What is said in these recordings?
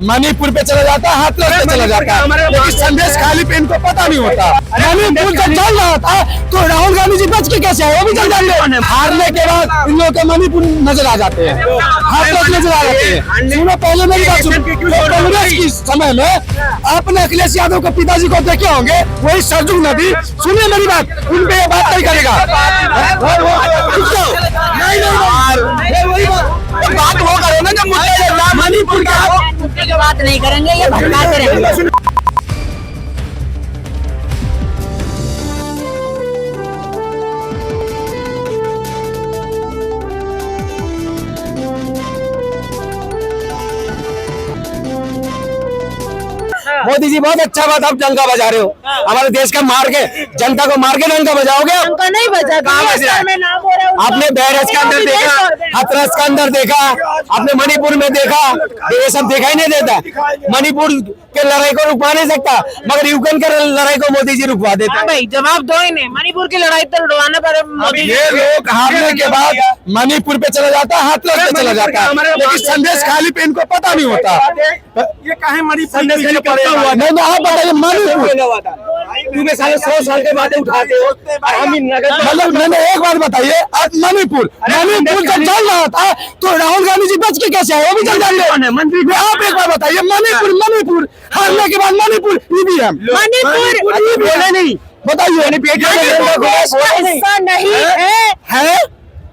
मणिपुर पे चला जाता है, हाथरस पे चला जाता है, लेकिन संदेश खाली पे इनको पता नहीं होता। मणिपुर का चल रहा था तो राहुल गांधी जी बच के कैसे आए वो भी चल जाएंगे। हारने के बाद इन लोगों के मणिपुर नजर आ जाते हैं, हाथरस नजर आ जाते हैं। सुनो पहले मेरी बात सुनो, कांग्रेस के समय में आपने अखिलेश यादव के पिताजी को देखे होंगे, वही सरजू नदी। सुनिए मेरी बात, उन पे बात नहीं करेगा। बात वो करो ना जब मुद्दे मणिपुर का बात नहीं करेंगे, ये भटकाते रहेंगे। मोदी जी बहुत अच्छा बात आप डंका बजा रहे हो, हमारे देश का मार के जनता को मार के डंका बजाओगे। डंका नहीं बजा, कहाँ बज रहा है? आपने बहराइच के अंदर देखा, हाथरस के अंदर देखा, आपने मणिपुर में देखा, ये सब देखा ही नहीं देता। मणिपुर के लड़ाई को रुकवा नहीं सकता, मगर यूक्रेन के लड़ाई को मोदी जी रुकवा देते हैं। भाई जवाब दो इन्हें, मणिपुर की लड़ाई तो लड़वाना पर मोदी ये लोग हारने के बाद मणिपुर पे चला जाता है, हाथरस पे चला जाता है, लेकिन संदेश खाली पे इनको पता नहीं होता। ये कहे मणिपुर नहीं आप बताइए मणिपुर तुम्हें साले 100 साल के बाद उठाते हो। मतलब मैंने एक बात बताइए, मणिपुर का चल रहा था तो राहुल गांधी जी बच के कैसे आए वो भी चल जाएंगे। आप एक बार बताइए, मणिपुर हारने के बाद मणिपुर ईवीएम बोले नहीं, बताइए हिस्सा नहीं है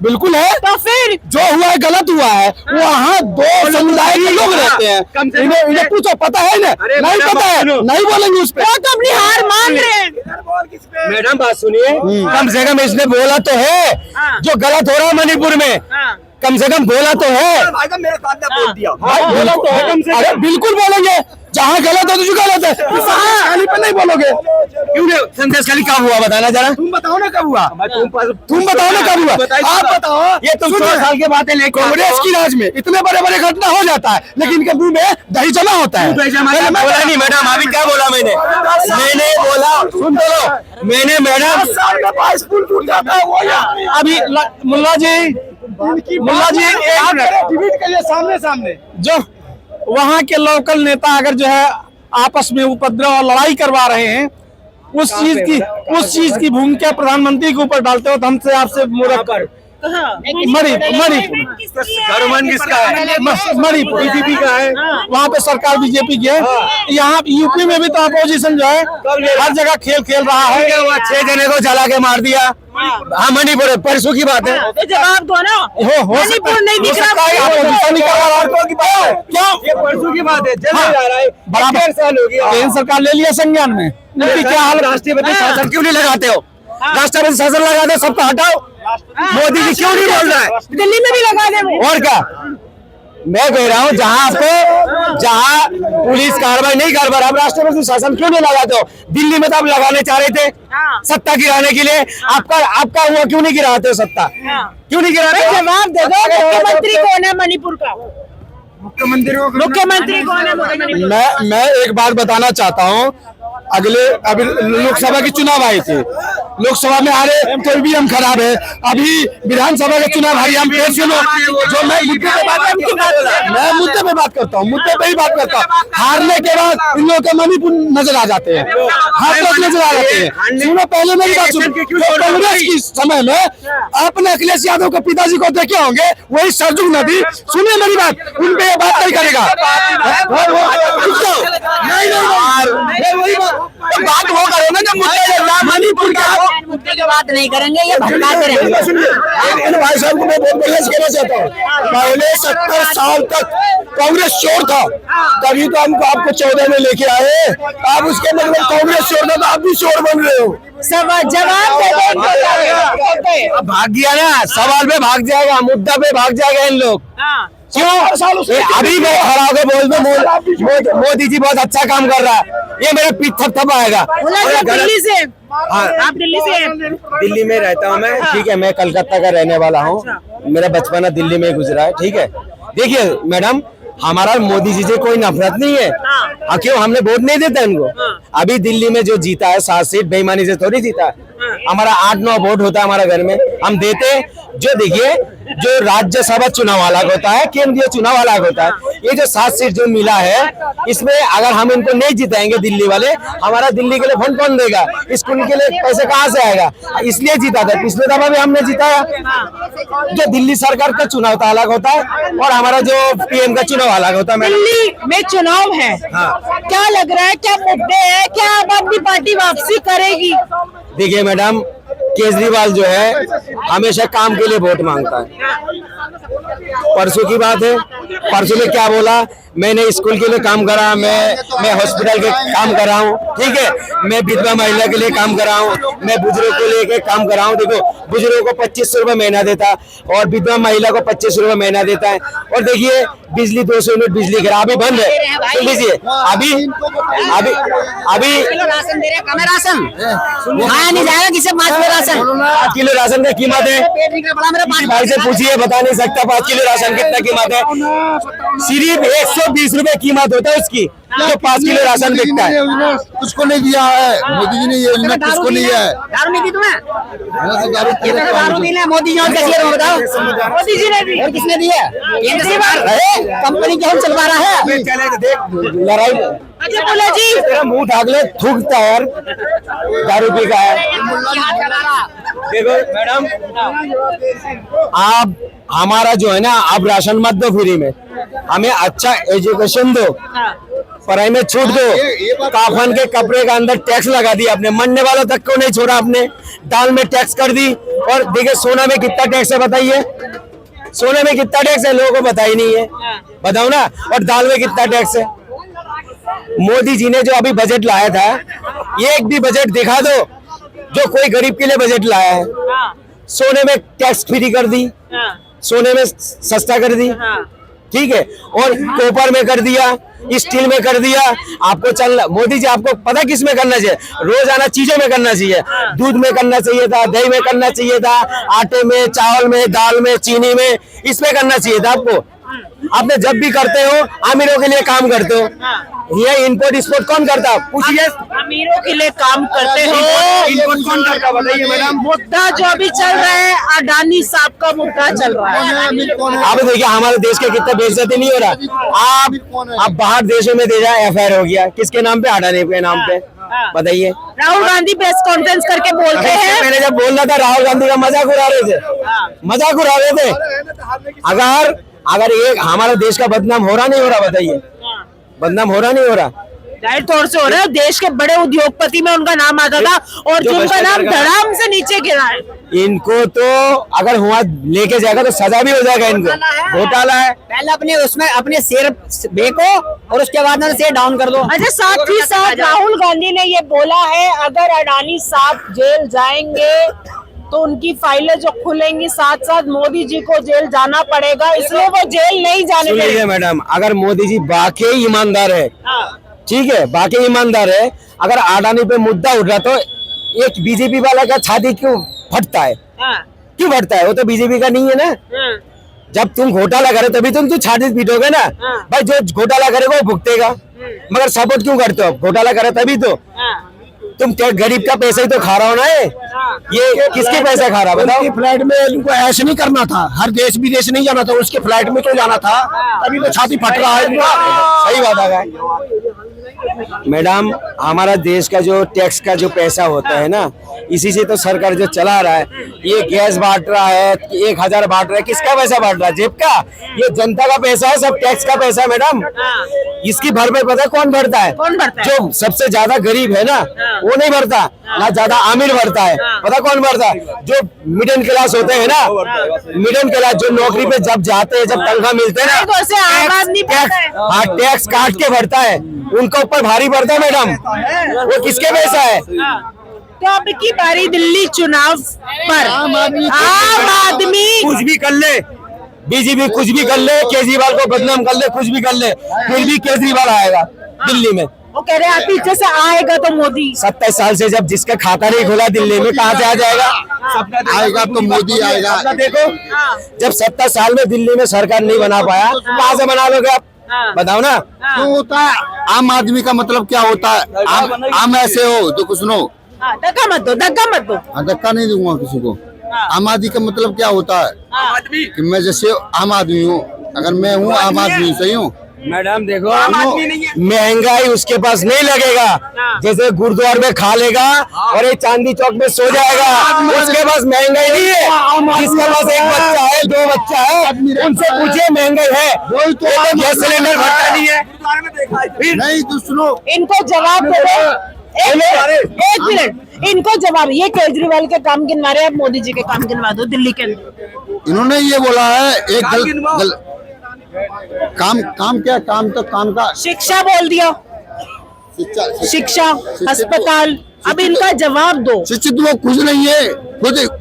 बिल्कुल है। तो फिर जो हुआ है गलत हुआ है। वहाँ दो समुदाय के लोग रहते हैं, इन्हें पूछो पता है ना? नहीं पता है, नहीं बोलेंगे उस पर। वो तो अपनी हार मान रहे हैं। मैडम बात सुनिए, कम से कम इसने बोला तो है जो गलत हो रहा है मणिपुर में, कम से कम बोला तो है। भाई साहब मेरे साथ बोल दिया, बोला तो है। अरे बिल्कुल बोलेंगे, जहाँ गलत है तो जो गलत है, खाली पे नहीं बोलोगे। क्यों नहीं? संदेश खाली कब हुआ बताना जरा, तुम बताओ ना कब हुआ। तुम बताओ ना कब हुआ, आप बताओ। ये तुम 100 साल के बातें लेके कांग्रेस की राज में इतने बड़े बड़े घटना हो जाता है, लेकिन इनके मुंह में दही जमा होता है। बोला नहीं मैडम, अभी क्या बोला मैंने बोला सुन तो लो, मैंने मैडम स्कूल टूट जाता है। अभी मुल्ला जी सामने जो वहाँ के लोकल नेता अगर जो है आपस में उपद्रव और लड़ाई करवा रहे हैं, उस चीज की भूमिका प्रधानमंत्री के ऊपर डालते हो तो हमसे आपसे मणिपुर बीजेपी का है, वहाँ पे सरकार बीजेपी की है। यहाँ यूपी में भी तो अपोजिशन जो है हर जगह खेल रहा है। 6 जने को जला के मार दिया। हाँ मणिपुर परसों की बात है, तो जवाब दो ना। मणिपुर नहीं दिख रहा, क्या ये परसों की बात है, जल जा रहा है। बराबर साल हो गया, केंद्र सरकार ले लिया संज्ञान में। क्या हाल, राष्ट्रपति शासन क्यों नहीं लगाते हो? राष्ट्रपति शासन लगा दो, सबको हटाओ। मोदी जी क्यों नहीं बोल रहा है? दिल्ली में भी लगा दे वो। और क्या मैं कह रहा हूँ, जहाँ पुलिस कार्रवाई नहीं कर पा रहा, आप राष्ट्रपति शासन क्यों नहीं लगाते हो? दिल्ली में तो आप लगाने चाह रहे थे सत्ता गिराने के लिए, आपका हुआ क्यों नहीं गिराते हो सत्ता? क्यों नहीं गिरा रहे? जवाब दे दो, मुख्यमंत्री कौन है मणिपुर का? मुख्यमंत्री कौन है मणिपुर? मैं एक बात बताना चाहता हूँ, अभी लोकसभा के चुनाव आए थे, लोकसभा में आ रहे तो ईवीएम खराब है, अभी विधानसभा के चुनाव आ रही, हम फिर सुनो जो मैं मुद्दे पे बात करता हूँ, मुद्दे पे ही बात करता हूँ। हारने के बाद इन लोगों के मणिपुर नजर आ जाते हैं, हाथरस नजर आ जाते हैं। सुनो पहले मेरी बात सुनो, कांग्रेस के समय में आपने अखिलेश यादव के पिताजी को देखे होंगे, वही सरजू नदी। सुनिए मेरी बात, उन पे बात नहीं करेगा। बात वो करो ना जब मणिपुर मुद्दे की बात नहीं करेंगे, ये भटकाते रहेंगे। भाई साहब को मैं बहुत बढ़िया से कहना चाहता हूँ, पहले 70 साल तक कांग्रेस चोर था, तभी तो हमको आपको 14 में लेके आए। आप उसके मतलब कांग्रेस चोर था तो आप भी चोर बन रहे हो। जवाब दे दो। भाग गया ना, सवाल पे भाग जाएगा, मुद्दा पे भाग जाएगा इन लोग। क्यों? अभी मैं खड़ा होकर बोल दो मोदी जी बहुत अच्छा काम कर रहा है, ये मेरे पीठ थप आएगा। दिल्ली से आप दिल्ली से? दिल्ली में रहता हूँ मैं। ठीक है, मैं कलकत्ता का रहने वाला हूँ, मेरा बचपना दिल्ली में गुजरा है। ठीक है, देखिए मैडम, हमारा मोदी जी से कोई नफरत नहीं है। क्यों? हमने वोट नहीं देता इनको। अभी दिल्ली में जो जीता है 7 सीट बेईमानी से थोड़ी जीता है। हमारा 8-9 वोट होता है हमारा घर में, हम देते। जो देखिए जो राज्यसभा चुनाव अलग होता है, केंद्रीय चुनाव अलग होता है। ये जो 7 सीट जो मिला है, इसमें अगर हम इनको नहीं जिताएंगे दिल्ली वाले, हमारा दिल्ली के लिए फंड कौन देगा? स्कूल के लिए पैसे कहाँ से आएगा? इसलिए जीता था। पिछले दफा भी हमने जिताया। जो दिल्ली सरकार का चुनाव था अलग होता है और हमारा जो पीएम का चुनाव अलग होता है। दिल्ली में चुनाव है, क्या लग रहा है, क्या मुद्दे हैं, क्या आम आदमी पार्टी वापसी करेगी? देखिए मैडम, केजरीवाल जो है हमेशा काम के लिए वोट मांगता है। परसों की बात है, परसों में क्या बोला? मैंने स्कूल के लिए काम करा, मैं हॉस्पिटल के काम कर रहा हूँ, ठीक है, मैं विधवा महिला के लिए काम कर रहा हूँ, मैं बुजुर्गों को लेके काम कर रहा हूँ। देखो, बुजुर्गों को 2500 रुपए महीना देता और विधवा महिला को 2500 रुपए महीना देता है। और देखिए, बिजली 200 यूनिट बिजली गिरा, अभी बंद है। तो लीजिए, अभी अभी अभी राशन दे रहे, कम है राशन, खाया नहीं जाएगा किसे? 5 किलो राशन, 5 किलो राशन का कीमत है। किसी भाई से पूछिए, बता नहीं सकता 5 किलो राशन कितना कीमत है। सिर्फ 120 रुपए कीमत होता है उसकी, जो 5 किलो राशन बिकता है। कुछ को नहीं दिया है मोदी जी ने, ये योजना किसको नहीं है? दारू नहीं दी तुम्हें? दारू दी ना मोदी जी ने, बताओ। मोदी जी ने दी और किसने दी है? कंपनी के हम चलवा रहा है। देख लड़ाई, अच्छा बोला जी, तेरा मुंह ढाक ले, थूकता है यार, दारू पी का है। देखो मैडम, आप हमारा जो है ना, आप राशन मत दो फ्री में, हमें अच्छा एजुकेशन दो, पढ़ाई में छूट दो। काफन के कपड़े का अंदर टैक्स लगा दिया आपने, मरने वालों तक को नहीं छोड़ा आपने। दाल में टैक्स कर दी। और देखिए, सोना में कितना टैक्स है बताइए? सोने में कितना टैक्स है? लोगों को पता ही नहीं है, बताओ ना। और दाल में कितना टैक्स है? मोदी जी ने जो अभी बजट लाया था, एक भी बजट दिखा दो जो कोई गरीब के लिए बजट लाया है। सोने में टैक्स फ्री कर दी, सोने में सस्ता कर दी, ठीक है, और कॉपर में कर दिया, स्टील में कर दिया। आपको चलना, मोदी जी आपको पता किस में करना चाहिए? रोजाना चीजों में करना चाहिए। दूध में करना चाहिए था, दही में करना चाहिए था, आटे में, चावल में, दाल में, चीनी में, इसमें करना चाहिए था आपको। आपने जब भी करते हो, अमीरों के लिए काम करते हो। ये इम्पोर्ट एक्सपोर्ट कौन करता? पूछिए, अमीरों के लिए काम करते हो। इम्पोर्ट कौन करता बताइए मैडम? मुद्दा जो अभी चल रहा है, अडानी साहब का मुद्दा चल रहा है। आप देखिए, हमारे देश के कितना बेइज्जती नहीं हो रहा। आप बाहर देशों में दे जाए, एफआईआर हो गया, किसके नाम पे? अडानी के नाम पे। बताइए, राहुल गांधी प्रेस कॉन्फ्रेंस करके बोलते हैं। मैंने जब बोल रहा था, राहुल गांधी का मजाक उड़ा रहे थे, मजाक उड़ा रहे थे। अगर एक हमारा देश का बदनाम हो रहा नहीं हो रहा? बताइए, बदनाम हो रहा नहीं हो रहा? जाहिर तौर से हो रहा है। देश के बड़े उद्योगपति में उनका नाम आता था और जिनका नाम धड़ाम से नीचे गिरा है। इनको तो अगर हुआ लेके जाएगा तो सजा भी हो जाएगा। इनको घोटाला है। पहले अपने उसमें अपने शेयर बेचो और उसके बाद में शेयर डाउन कर दो। अच्छा, साथ ही साथ राहुल गांधी ने ये बोला है, अगर अडानी साहब जेल जाएंगे तो उनकी फाइलें जो खुलेंगी, साथ साथ मोदी जी को जेल जाना पड़ेगा, इसलिए वो जेल नहीं जाने देंगे। मैडम, अगर मोदी जी वाकई ईमानदार है, ठीक है, बाकी ईमानदार है, अगर अडानी पे मुद्दा उठ रहा तो एक बीजेपी वाला का छाती क्यों फटता है? क्यों फटता है? वो तो बीजेपी का नहीं है ना। जब तुम घोटाला करे तभी तुम छाती पीटोगे ना। भाई, जो घोटाला करेगा वो भुगतेगा, मगर सपोर्ट क्यों करते हो? घोटाला करे तभी तो। तुम गरीब का पैसा ही तो खा रहा हो ना। ये किसके पैसा खा रहा? बताओ। फ्लाइट में इनको ऐसे नहीं करना था, हर देश विदेश नहीं जाना था, उसके फ्लाइट में क्यों जाना था? अभी तो छाती फट रहा है। सही बात है मैडम, हमारा देश का जो टैक्स का जो पैसा होता है ना, इसी से तो सरकार जो चला रहा है। ये गैस बांट रहा है, 1000 बांट रहा है, किसका पैसा बांट रहा है? जेब का। ये जनता का पैसा है, सब टैक्स का पैसा है मैडम। इसकी भरपाई पता है कौन भरता है? कौन भरता है? जो सबसे ज्यादा गरीब है ना, वो नहीं भरता, ना ज्यादा अमीर भरता है। पता कौन भरता है? जो मिडिल क्लास होते हैं ना, मिडिल क्लास जो नौकरी पे जब जाते हैं, जब तनख्वाह मिलते हैं ना, टैक्स काट के भरता है। उनका ऊपर भारी पड़ता है मैडम। वो किसके पैसा है? तो अब की बारी दिल्ली चुनाव पर आम आदमी कुछ भी कर ले, बीजेपी कुछ भी कर ले, केजरीवाल को बदनाम कर ले, कुछ भी कर ले, फिर भी केजरीवाल आएगा दिल्ली में। वो कह रहे हैं पीछे से आएगा तो मोदी। 27 साल से जब जिसका खाता नहीं खुला दिल्ली में, कहाँ से आ जाएगा? आएगा तो मोदी आएगा। देखो, जब 70 साल में दिल्ली में सरकार नहीं बना पाया, कहाँ से बना लोगे आप? बताओ ना। क्यों होता है? आम आदमी का मतलब क्या होता है? आम ऐसे हो तो कुछ सुनो। धक्का मत दो, धक्का मत दो। धक्का नहीं दूंगा किसी को। आम आदमी का मतलब क्या होता है कि मैं जैसे आम आदमी हूँ, अगर मैं हूँ आम आदमी सही हूँ। मैडम देखो, महंगाई उसके पास नहीं लगेगा, जैसे गुरुद्वार में खा लेगा और ये चांदी चौक में सो जाएगा, उसके पास महंगाई नहीं है। जिसके पास एक बच्चा है, 2 बच्चा है, उनसे पूछिए महंगाई है। वही तो गैस सिलेंडर भरता नहीं है। नहीं तो सुनो, इनको जवाब दे दो। एक मिनट, इनको जवाब, ये केजरीवाल के काम गिनवा रहे हैं, अब मोदी जी के काम गिनवा दो दिल्ली के अंदर। इन्होंने ये बोला है एक काम क्या, काम तो काम का शिक्षा बोल दिया, शिक्षा, अस्पताल। अब इनका जवाब दो। शिक्षित लोग कुछ नहीं है,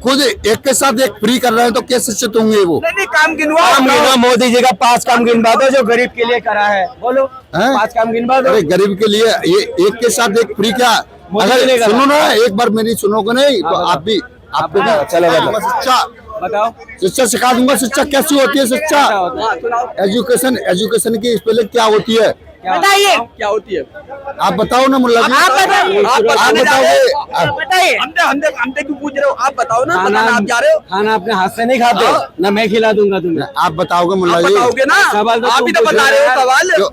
खुद एक के साथ एक फ्री कर रहे हैं, तो क्या शिक्षित होंगे वो? काम गिनवा, मोदी जी का 5 काम गिनवा दो जो गरीब के लिए करा है, बोलो 5 काम गिनवा दो। अरे गरीब के लिए ये एक के साथ एक फ्री क्या? अगर सुनो ना, एक बार मेरी सुनोगे नहीं तो आपको भी चलो शिक्षा बताओ, शिक्षा सिखा दूंगा। शिक्षा कैसी होती है? शिक्षा एजुकेशन की स्पेलिंग क्या होती है? बताइए, क्या होती है? आप बताओ ना मुल्ला जी, आप बताइए, आप बताओगे। बताइए। हमसे क्यों पूछ रहे हो? आप बताओ ना, बताना आप जा रहे हो। खाना अपने हाथ से नहीं खाते ना, मैं खिला दूंगा तुम्हें। आप बताओगे मुल्ला जी, बताओगे ना, सवाल तो आप भी तो बता रहे हो सवाल। जो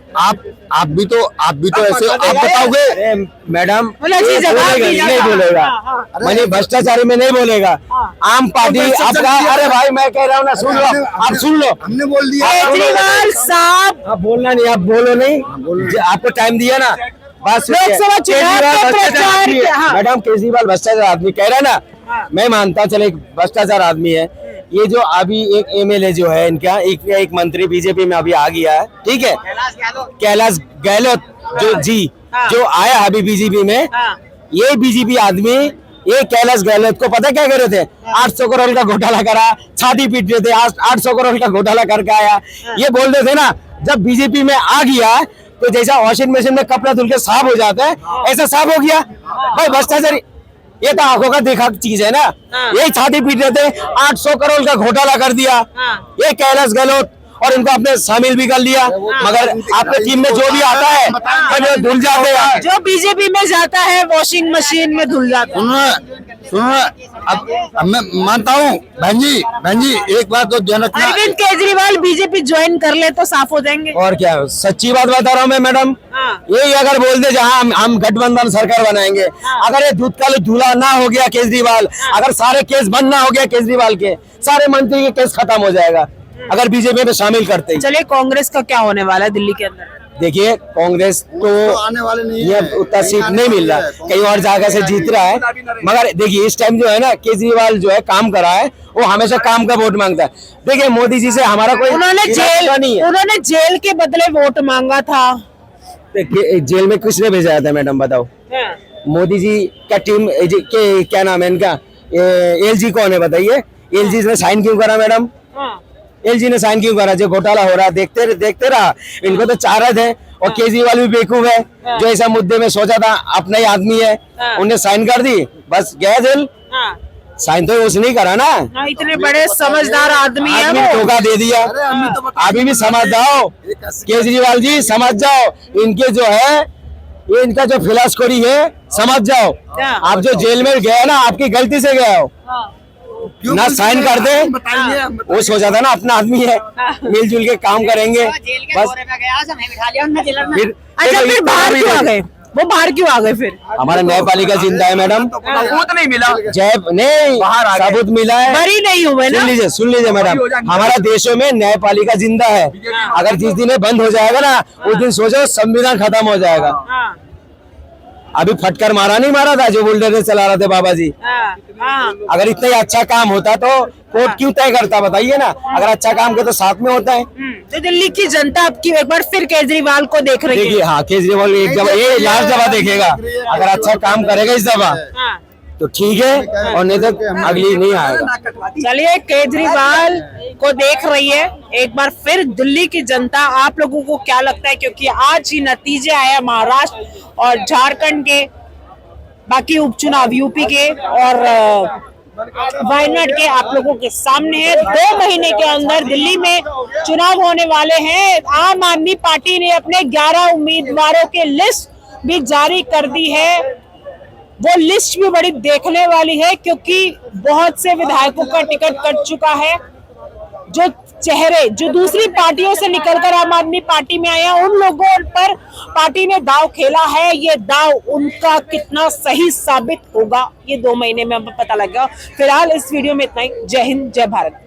आप भी तो ऐसे आप बताओगे। मैडम मुल्ला जी जवाब नहीं बोलेगा, मैंने भ्रष्टाचारी में नहीं बोलेगा। आम पार्टी आपका, अरे भाई मैं कह रहा हूँ ना, सुन लो, आप सुन लो। हमने बोल दिया केजरीवाल साहब, आप बोलना नहीं, आप बोलो नहीं, आपको टाइम दिया ना, बस। लोकसभा चुनाव के प्रचार के, हाँ। मैडम केजरीवाल भ्रष्टाचार आदमी कह रहा है ना, मैं मानता चलो एक भ्रष्टाचार आदमी है। ये जो अभी एक एमएलए जो है इनका, एक मंत्री बीजेपी में अभी आ गया है, ठीक है, कैलाश गहलोत जो आया अभी बीजेपी में, ये बीजेपी आदमी, ये कैलाश गहलोत को पता क्या कर रहे थे? 800 करोड़ का घोटाला करा, छाती पीट रहे थे, 800 करोड़ का घोटाला करके आया। ये बोल रहे थे ना, जब बीजेपी में आ गया तो जैसा वॉशिंग मशीन में कपड़ा धुल के साफ हो जाता है, ऐसा साफ हो गया। भाई भ्रष्टाचारी, ये तो आंखों का देखा चीज है ना। यही छाती पीट रहे थे, 800 करोड़ का घोटाला कर दिया ये कैलाश गहलोत, और इनको आपने शामिल भी कर लिया। मगर आपके टीम में जो भी आता है वो धुल जाते हैं। जो बीजेपी में जाता है वॉशिंग मशीन में धुल जाता है। सुनो, अब मैं मानता हूँ बहन जी एक बात तो ध्यान रखना, अरविंद केजरीवाल बीजेपी ज्वाइन कर ले तो साफ हो जाएंगे। और क्या, सच्ची बात बता रहा हूँ मैं मैडम। यही अगर बोल दे जहाँ हम गठबंधन सरकार बनाएंगे, अगर ये दूध का धूला ना हो गया केजरीवाल, अगर सारे केस बंद ना हो गया केजरीवाल के, सारे मंत्री के केस खत्म हो जाएगा अगर बीजेपी में शामिल करते। चलिए कांग्रेस का क्या होने वाला है दिल्ली के अंदर? देखिए कांग्रेस तो आने वाले नहीं ये है, उतना सीट नहीं मिल रहा है, कहीं और जगह से जीत रहा है। मगर देखिए इस टाइम जो है ना, केजरीवाल जो है काम करा है, वो हमेशा काम का वोट मांगता है। देखिए मोदी जी से हमारा कोई उन्होंने जेल के बदले वोट मांगा था। जेल में किसने भेजा था मैडम बताओ? मोदी जी का टीम क्या नाम है इनका, एलजी कौन है बताइए? एलजी ने साइन क्यों करा मैडम? एलजी ने साइन क्यों करा? जो घोटाला हो रहा देखते रहा, इनको तो चाह रहे थे। और केजरीवाल भी बेवकूफ है, जो ऐसा मुद्दे में सोचा था अपना ही आदमी है, उन्हें साइन कर दी, बस गया जेल। साइन तो उसने ही करा ना, इतने बड़े समझदार आदमी है वो। धोखा दे दिया। अभी भी समझ जाओ केजरीवाल जी, समझ जाओ इनके जो है, ये इनका जो फिलॉसफी है समझ जाओ। आप जो जेल में गए ना, आपकी गलती से गए हो ना, साइन कर दे। वो सोचा था ना अपना आदमी है, मिलजुल के काम करेंगे बस। अच्छा फिर बाहर क्यों आ गए? वो बाहर क्यों आ गए फिर? हमारा न्यायपालिका जिंदा है मैडम, सबूत नहीं मिला, जब नहीं सबूत मिला है, बरी नहीं हुए ना। सुन लीजिए मैडम, हमारा देशों में न्यायपालिका जिंदा है। अगर जिस दिन ये बंद हो जाएगा ना, उस दिन सोचो संविधान खत्म हो जाएगा। अभी फटकर मारा नहीं मारा था जो बुलडोजर चला रहे थे बाबा जी। अगर इतना ही अच्छा काम होता तो कोर्ट क्यों तय करता बताइए ना? अगर अच्छा काम के तो साथ में होता है। तो दिल्ली की जनता आपकी एक बार फिर केजरीवाल को देख रही है। देखिए हाँ, केजरीवाल एक दफा, ये लास्ट दफा देखेगा। अगर अच्छा काम करेगा इस दफा तो ठीक है, और नहीं तो अगली नहीं आएगा। चलिए केजरीवाल को देख रही है एक बार फिर दिल्ली की जनता। आप लोगों को क्या लगता है? क्योंकि आज ही नतीजे आए महाराष्ट्र और झारखंड के, बाकी उपचुनाव यूपी के और वायनाड के आप लोगों के सामने है। 2 महीने के अंदर दिल्ली में चुनाव होने वाले हैं। आम आदमी पार्टी ने अपने 11 उम्मीदवारों के लिस्ट भी जारी कर दी है। वो लिस्ट भी बड़ी देखने वाली है, क्योंकि बहुत से विधायकों का टिकट कट चुका है। जो चेहरे जो दूसरी पार्टियों से निकलकर आम आदमी पार्टी में आए हैं, उन लोगों पर पार्टी ने दाव खेला है। ये दाव उनका कितना सही साबित होगा, ये 2 महीने में अब पता लग गया। फिलहाल इस वीडियो में इतना ही। जय हिंद, जय भारत।